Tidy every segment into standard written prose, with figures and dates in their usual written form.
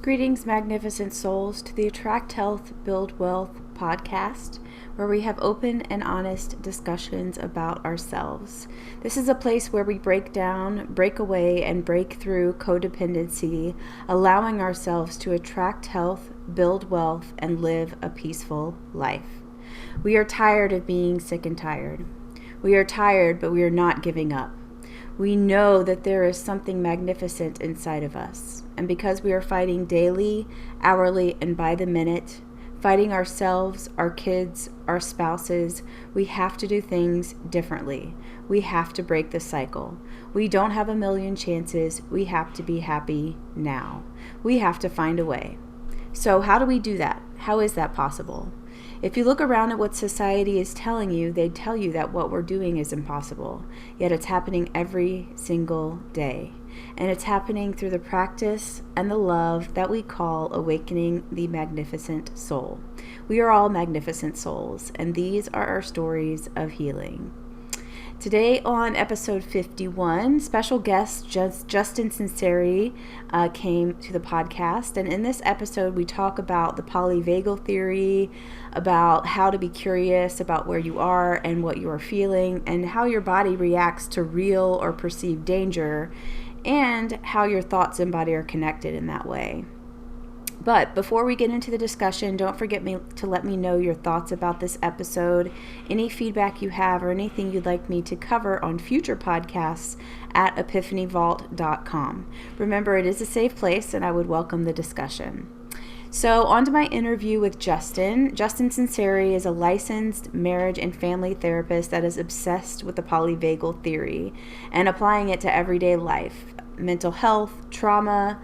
Greetings, magnificent souls, to the Attract Health, Build Wealth podcast, where we have open and honest discussions about ourselves. This is a place where we break down, break away, and break through codependency, allowing ourselves to attract health, build wealth, and live a peaceful life. We are tired of being sick and tired. We are tired, but we are not giving up. We know that there is something magnificent inside of us. And because we are fighting daily, hourly, and by the minute, fighting ourselves, our kids, our spouses, we have to do things differently. We have to break the cycle. We don't have a million chances. We have to be happy now. We have to find a way. So how do we do that? How is that possible? If you look around at what society is telling you, they tell you that what we're doing is impossible. Yet it's happening every single day. And it's happening through the practice and the love that we call awakening the magnificent soul. We are all magnificent souls, and these are our stories of healing. Today on episode 51, special guest Justin Sunseri came to the podcast. And in this episode, we talk about the Polyvagal Theory, about how to be curious about where you are and what you are feeling, and how your body reacts to real or perceived danger, and how your thoughts and body are connected in that way. But before we get into the discussion, don't forget to let me know your thoughts about this episode, any feedback you have, or anything you'd like me to cover on future podcasts at epiphanyvault.com. Remember, it is a safe place, and I would welcome the discussion. So on to my interview with Justin. Justin Sunseri is a licensed marriage and family therapist that is obsessed with the Polyvagal Theory and applying it to everyday life, mental health, trauma,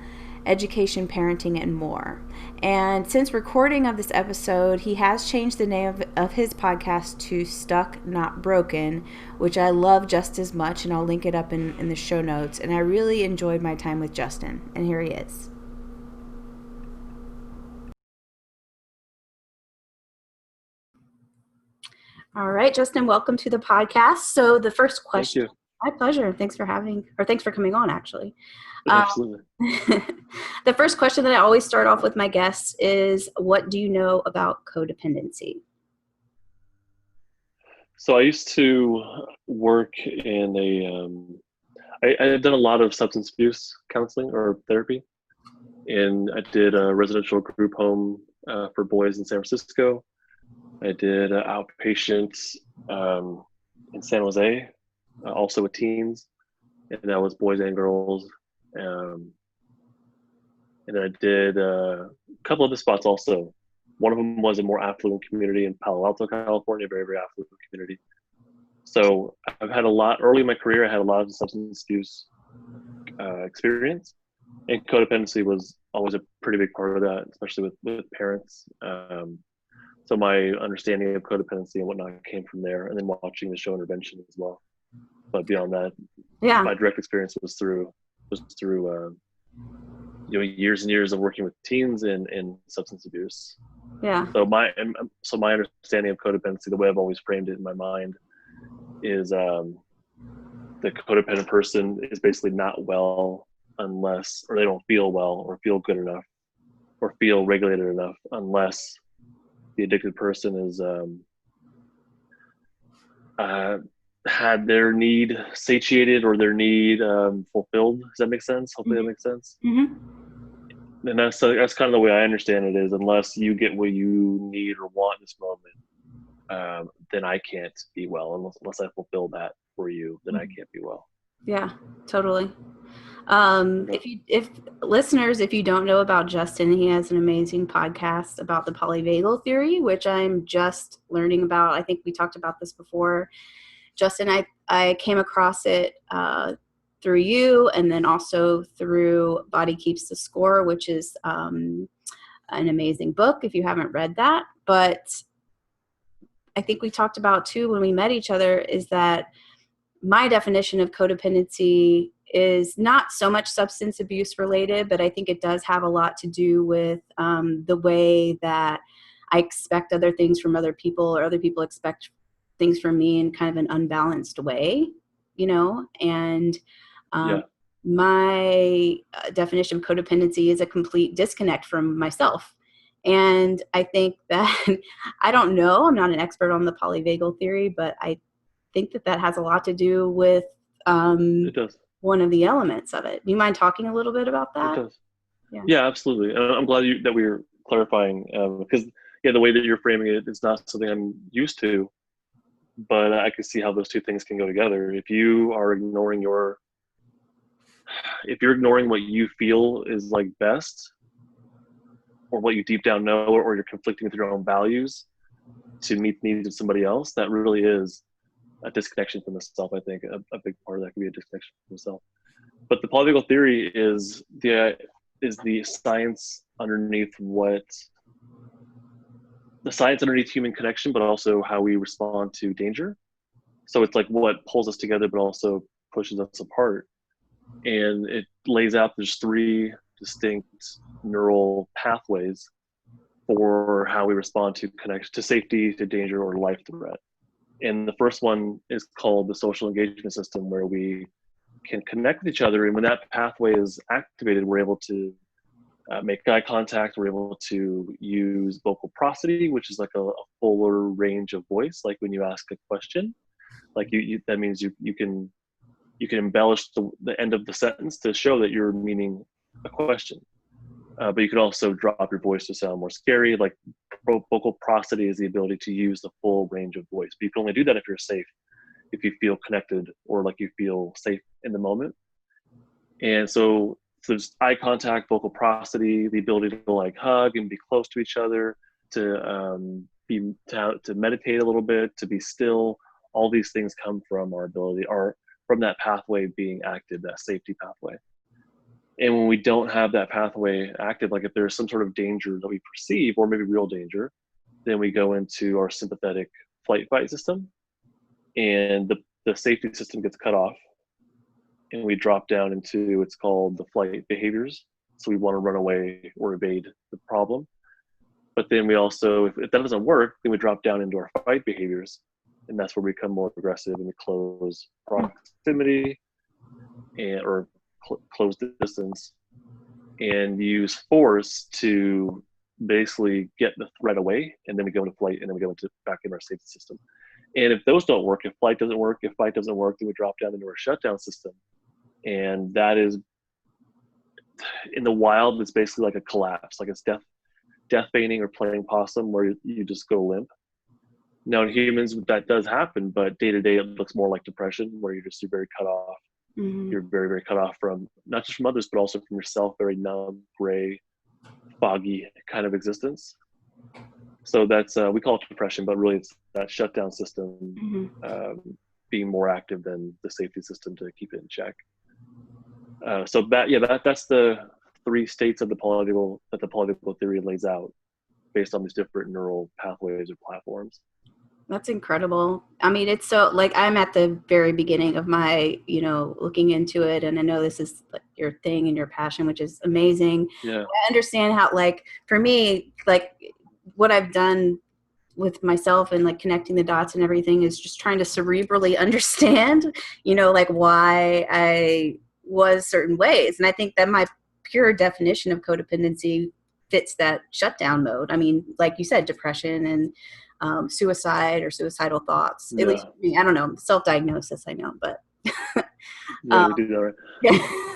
education, parenting, and more. And since recording of this episode, he has changed the name of his podcast to Stuck Not Broken, which I love just as much, and I'll link it up in the show notes. And I really enjoyed my time with Justin, and here he is. All right, Justin, welcome to the podcast. So the first question. Thank you. My pleasure. Thanks for coming on, actually. Absolutely. The first question that I always start off with my guests is, what do you know about codependency? So I used to work in I've done a lot of substance abuse counseling or therapy. And I did a residential group home for boys in San Francisco. I did outpatients in San Jose, also with teens. And that was boys and girls. And then I did a couple of the spots also. One of them was a more affluent community in Palo Alto, California, very, very affluent community. So I've had early in my career, I had a lot of substance abuse experience. And codependency was always a pretty big part of that, especially with parents. So my understanding of codependency and whatnot came from there, and then watching the show Intervention as well. But beyond that, my direct experience was through years and years of working with teens and substance abuse. Yeah. So my understanding of codependency, the way I've always framed it in my mind, is the codependent person is basically not well unless, or they don't feel well or feel good enough or feel regulated enough unless the addicted person is had their need satiated or their need fulfilled. Does that make sense? Hopefully that makes sense. Mm-hmm. And that's kind of the way I understand it, is unless you get what you need or want in this moment, then I can't be well. Unless I fulfill that for you, then I can't be well. Yeah, totally. If listeners, if you don't know about Justin, he has an amazing podcast about the Polyvagal Theory, which I'm just learning about. I think we talked about this before. Justin, I came across it through you, and then also through Body Keeps the Score, which is an amazing book if you haven't read that. But I think we talked about too when we met each other is that my definition of codependency is not so much substance abuse related, but I think it does have a lot to do with the way that I expect other things from other people, or other people expect things from me in kind of an unbalanced way, and my definition of codependency is a complete disconnect from myself. And I think that, I don't know, I'm not an expert on the polyvagal theory, but I think that that has a lot to do with It does. one of the elements of it. Do you mind talking a little bit about It that? does. Yeah, absolutely. And I'm glad that we were clarifying, because the way that you're framing it is not something I'm used to, but I can see how those two things can go together. If you're ignoring what you feel is like best, or what you deep down know, or you're conflicting with your own values to meet the needs of somebody else, that really is a disconnection from the self. I think a big part of that can be a disconnection from the self. But the polyvagal theory is the science underneath human connection, but also how we respond to danger. So it's like what pulls us together, but also pushes us apart. And it lays out there's 3 distinct neural pathways for how we respond to connection, to safety, to danger, or life threat. And the first one is called the social engagement system, where we can connect with each other. And when that pathway is activated, we're able to make eye contact. We're able to use vocal prosody, which is like a fuller range of voice. Like when you ask a question, like that means you can embellish the end of the sentence to show that you're meaning a question. But you can also drop your voice to sound more scary. Like vocal prosody is the ability to use the full range of voice. But you can only do that if you're safe, if you feel connected, or like you feel safe in the moment. And so there's eye contact, vocal prosody, the ability to like hug and be close to each other, to meditate a little bit, to be still. All these things come from from that pathway being active, that safety pathway. And when we don't have that pathway active, like if there's some sort of danger that we perceive, or maybe real danger, then we go into our sympathetic flight fight system, and the safety system gets cut off, and we drop down into what's called the flight behaviors. So we want to run away or evade the problem. But then we also, if that doesn't work, then we drop down into our fight behaviors. And that's where we become more aggressive, and we close proximity or close distance, and use force to basically get the threat away. And then we go into flight, and then we go back in our safety system. And if those don't work, if flight doesn't work, if fight doesn't work, then we drop down into our shutdown system. And that is, in the wild, it's basically like a collapse, like it's death feigning or playing possum, where you just go limp. Now in humans that does happen, but day to day it looks more like depression, where you're very cut off. Mm-hmm. You're very, very cut off from, not just from others, but also from yourself, very numb, gray, foggy kind of existence. So that's, we call it depression, but really it's that shutdown system, mm-hmm. Being more active than the safety system to keep it in check. So that's the 3 states of the polyvagal theory lays out, based on these different neural pathways or platforms. That's incredible. I mean, it's so, like, I'm at the very beginning of my, looking into it, and I know this is like your thing and your passion, which is amazing. Yeah. I understand how, like, for me, like, what I've done with myself and like connecting the dots and everything is just trying to cerebrally understand, like why I was certain ways. And I think that my pure definition of codependency fits that shutdown mode. I mean, like you said, depression and suicide or suicidal thoughts. Yeah. At least for me, I don't know, self-diagnosis, I know, but yeah, we do that, right?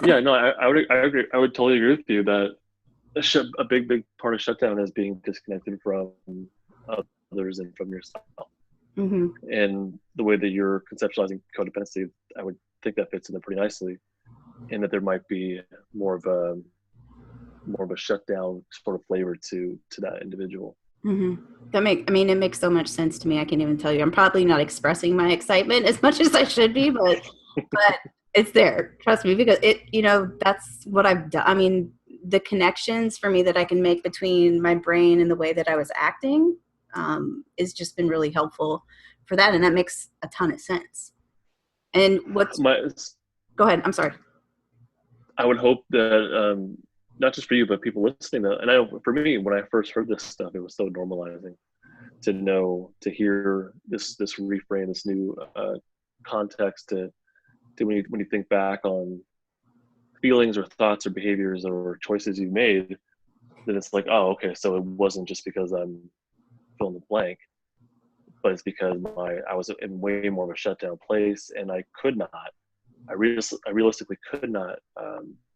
Yeah, no, I would agree. I would totally agree with you that a big part of shutdown is being disconnected from others and from yourself. Mm-hmm. And the way that you're conceptualizing codependency, I would think that fits in there pretty nicely, and that there might be more of a shutdown sort of flavor to that individual. Mm-hmm. It makes so much sense to me. I can't even tell you. I'm probably not expressing my excitement as much as I should be, but it's there. Trust me, because that's what I've done. I mean, the connections for me that I can make between my brain and the way that I was acting has just been really helpful for that, and that makes a ton of sense. And go ahead. I'm sorry. I would hope that not just for you, but people listening. And I know for me, when I first heard this stuff, it was so normalizing to hear this reframe, this new context to when you think back on feelings or thoughts or behaviors or choices you've made, then it's like, oh, okay, so it wasn't just because I'm fill in the blank, but it's because I was in way more of a shutdown place, and I could not, I realistically could not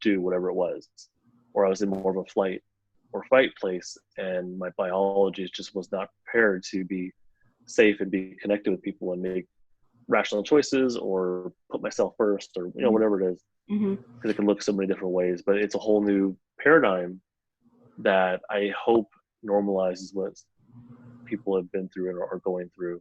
do whatever it was, or I was in more of a flight or fight place, and my biology just was not prepared to be safe and be connected with people and make rational choices or put myself first, or whatever it is, because it can look so many different ways. But it's a whole new paradigm that I hope normalizes what people have been through and are going through.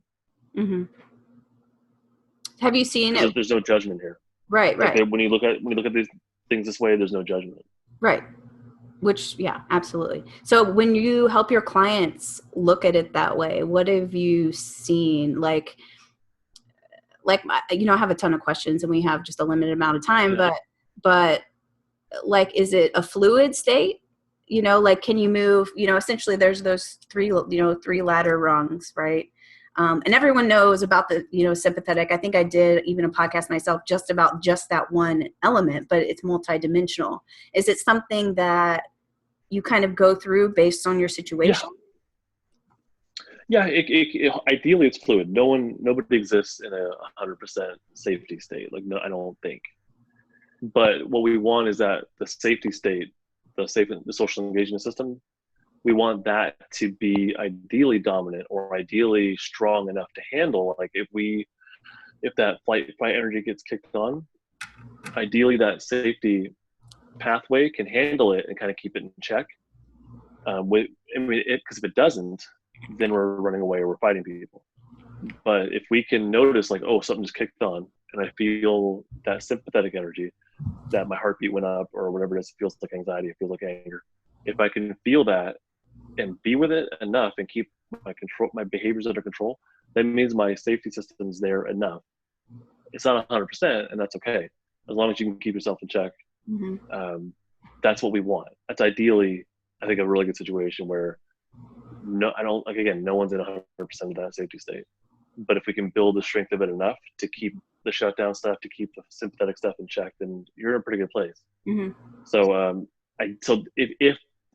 Have you seen it? There's no judgment here. Right. Like when you look at these things this way, there's no judgment. Right. Which, yeah, absolutely. So when you help your clients look at it that way, what have you seen? Like, I have a ton of questions, and we have just a limited amount of time, but like, is it a fluid state? Like, can you move, essentially there's those three ladder rungs, right? And everyone knows about the, sympathetic. I think I did even a podcast myself just about just that one element, but it's multidimensional. Is it something that you kind of go through based on your situation? Yeah, ideally it's fluid. Nobody exists in a 100% safety state. Like, no, I don't think. But what we want is that the safety state, the social engagement system, we want that to be ideally dominant or ideally strong enough to handle. Like, if that fight energy gets kicked on, ideally that safety pathway can handle it and kind of keep it in check. Because if it doesn't, then we're running away or we're fighting people. But if we can notice, like, oh, something just kicked on, and I feel that sympathetic energy, that my heartbeat went up or whatever it is, it feels like anxiety, it feels like anger. If I can feel that and be with it enough and keep my behaviors under control, that means my safety system's there enough. It's not 100%, and that's okay, as long as you can keep yourself in check. That's what we want. That's ideally, I think, a really good situation where no one's in 100% of that safety state. But if we can build the strength of it enough to keep the shutdown stuff, to keep the sympathetic stuff in check, then you're in a pretty good place. So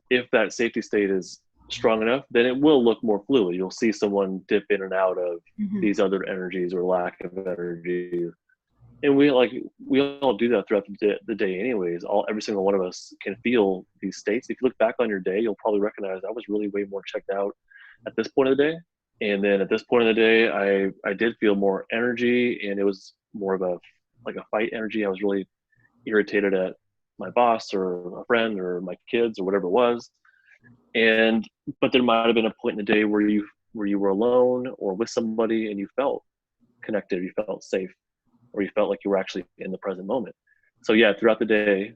if that safety state is strong enough, then it will look more fluid. You'll see someone dip in and out of these other energies or lack of energy. And we all do that throughout the day anyways. Every single one of us can feel these states. If you look back on your day, you'll probably recognize I was really way more checked out at this point of the day. And then at this point of the day, I did feel more energy, and it was more of a fight energy. I was really irritated at my boss or a friend or my kids or whatever it was. But there might have been a point in the day where you were alone or with somebody and you felt connected, you felt safe, or you felt like you were actually in the present moment. So yeah, throughout the day,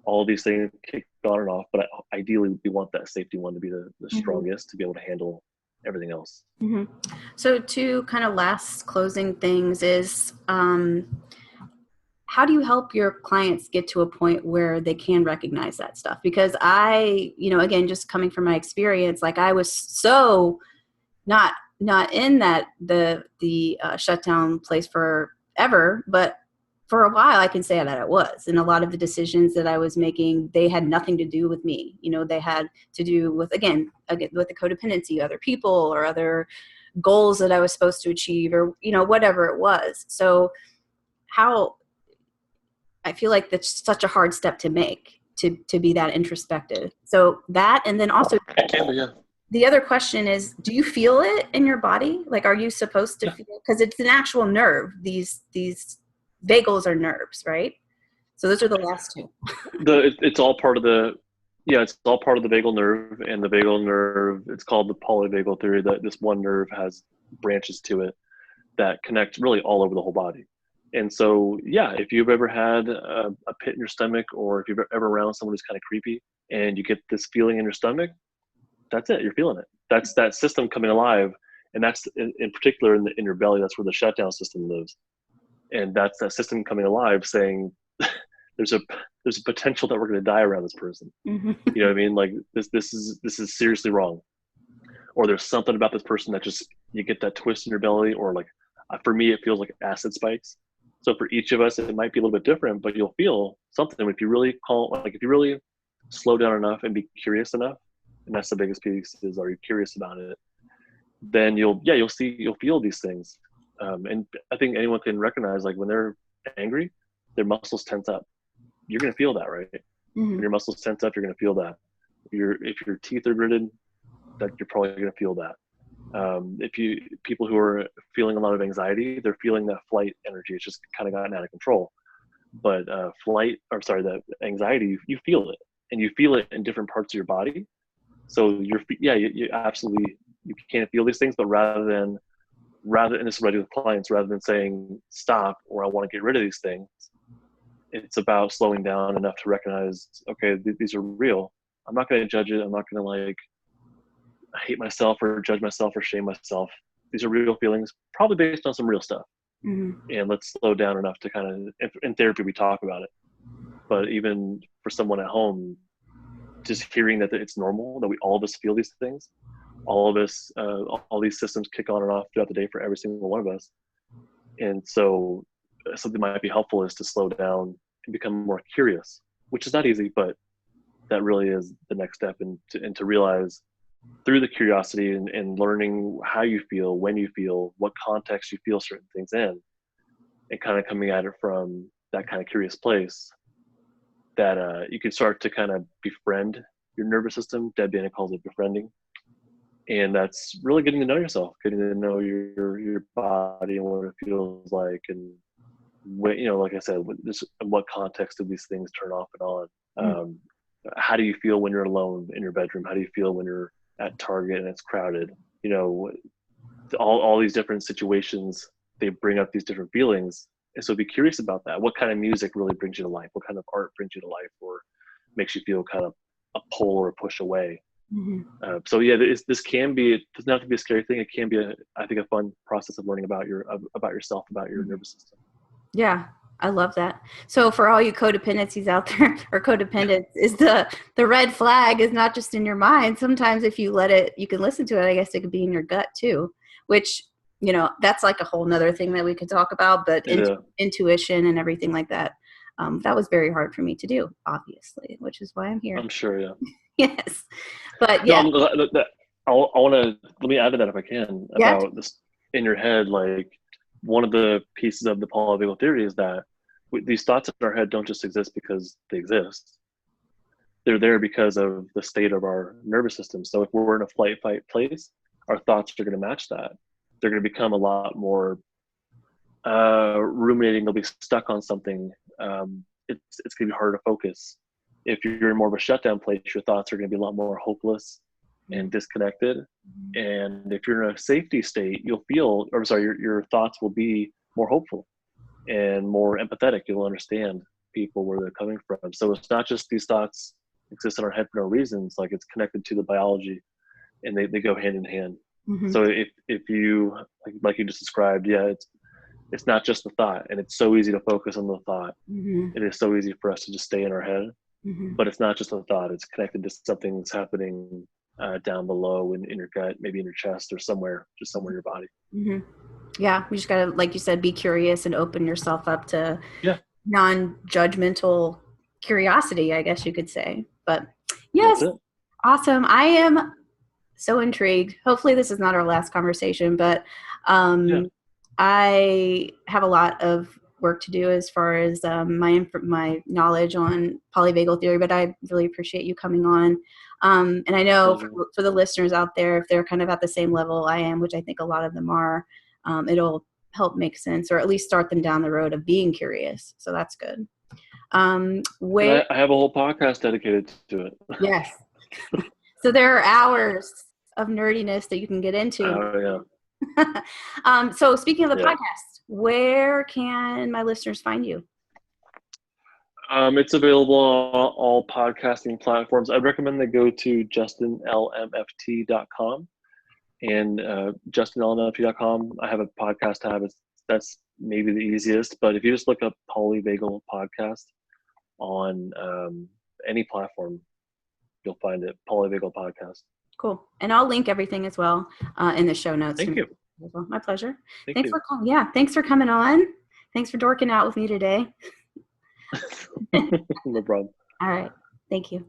all of these things kick on and off, but ideally we want that safety one to be the strongest, to be able to handle everything else. So two kind of last closing things is, how do you help your clients get to a point where they can recognize that stuff? Because I, again, just coming from my experience, like I was so not in that the shutdown place forever, but for a while I can say that it was. And a lot of the decisions that I was making, they had nothing to do with me. They had to do with, again, with the codependency, other people or other goals that I was supposed to achieve, or, whatever it was. So I feel like that's such a hard step to make, to be that introspective. So that, and then also the other question is, do you feel it in your body? Like, are you supposed to feel, because it's an actual nerve. These vagals are nerves, right? So those are the last two. It's all part of it's all part of the vagal nerve, and the vagal nerve, it's called the polyvagal theory, that this one nerve has branches to it that connect really all over the whole body. And so, yeah, if you've ever had a pit in your stomach, or if you've ever around someone who's kind of creepy and you get this feeling in your stomach, that's it. You're feeling it. That's that system coming alive. And that's in particular in your belly. That's where the shutdown system lives. And that's that system coming alive saying, there's a potential that we're going to die around this person. You know what I mean? Like this is seriously wrong. Or there's something about this person that just, you get that twist in your belly, or like, for me, it feels like acid spikes. So for each of us, it might be a little bit different, but you'll feel something if you really if you really slow down enough and be curious enough. And that's the biggest piece is, are you curious about it? Then you'll feel these things. And I think anyone can recognize, like, when they're angry, their muscles tense up. You're going to feel that, right? Mm-hmm. When your muscles tense up, you're going to feel that. If your teeth are gritted, that you're probably going to feel that. People who are feeling a lot of anxiety, they're feeling that flight energy. It's just kind of gotten out of control. But that anxiety, you feel it, and you feel it in different parts of your body. So you absolutely, you can't feel these things, but rather than, and this is what I do with clients, rather than saying stop or I want to get rid of these things, it's about slowing down enough to recognize, okay, these are real. I'm not going to judge it. I'm not going to like hate myself or judge myself or shame myself. These are real feelings, probably based on some real stuff. Mm-hmm. And let's slow down enough to kind of, in therapy, we talk about it. But even for someone at home, just hearing that it's normal, that all of us feel these things, all of us, all these systems kick on and off throughout the day for every single one of us. And so something might be helpful is to slow down and become more curious, which is not easy, but that really is the next step. And to realize through the curiosity and learning how you feel, when you feel, what context you feel certain things in, and kind of coming at it from that kind of curious place, that you can start to kind of befriend your nervous system. Deb Dana calls it befriending. And that's really getting to know yourself, getting to know your body and what it feels like. And when, like I said, in what context do these things turn off and on? Mm-hmm. How do you feel when you're alone in your bedroom? How do you feel when you're at Target and it's crowded? All these different situations, they bring up these different feelings. And so be curious about that. What kind of music really brings you to life? What kind of art brings you to life, or makes you feel kind of a pull or a push away? Mm-hmm. So yeah, this can be, it doesn't have to be a scary thing. It can be I think a fun process of learning about yourself, about your nervous system. Yeah, I love that. So for all you codependencies out there, or codependents, is the red flag is not just in your mind. Sometimes if you let it, you can listen to it. I guess it could be in your gut too, which, that's like a whole nother thing that we could talk about, but intuition and everything like that. That was very hard for me to do, obviously, which is why I'm here. I'm sure, yeah. Yes. But yeah. I want to, let me add to that if I can, about this in your head. Like, one of the pieces of the Polyvagal Theory is that these thoughts in our head don't just exist because they exist. They're there because of the state of our nervous system. So if we're in a flight, fight place, our thoughts are going to match that. They're going to become a lot more ruminating. They'll be stuck on something. It's going to be harder to focus. If you're in more of a shutdown place, your thoughts are going to be a lot more hopeless and disconnected. And if you're in a safety state, your thoughts will be more hopeful and more empathetic. You'll understand people where they're coming from. So it's not just these thoughts exist in our head for no reasons. Like, it's connected to the biology, and they go hand in hand. Mm-hmm. So if you, like you just described, it's not just the thought, and it's so easy to focus on the thought. Mm-hmm. It is so easy for us to just stay in our head. Mm-hmm. But it's not just a thought. It's connected to something that's happening down below in your gut, maybe in your chest, or somewhere in your body. Mm-hmm. Yeah, you just gotta, like you said, be curious and open yourself up to non-judgmental curiosity, I guess you could say. But yes, awesome. I am so intrigued. Hopefully this is not our last conversation, but I have a lot of work to do as far as my knowledge on polyvagal theory, but I really appreciate you coming on. And I know for the listeners out there, if they're kind of at the same level I am, which I think a lot of them are, it'll help make sense, or at least start them down the road of being curious. So that's good. I have a whole podcast dedicated to it. Yes. So there are hours of nerdiness that you can get into. Oh, yeah. So speaking of the podcast, where can my listeners find you? It's available on all podcasting platforms. I'd recommend they go to justinlmft.com and justinlmft.com. I have a podcast tab. That's maybe the easiest, but if you just look up Polyvagal Podcast on any platform, you'll find it. Polyvagal Podcast. Cool. And I'll link everything as well in the show notes. Thank you. My pleasure. Thanks for coming on. Thanks for dorking out with me today. No problem. All right. Thank you.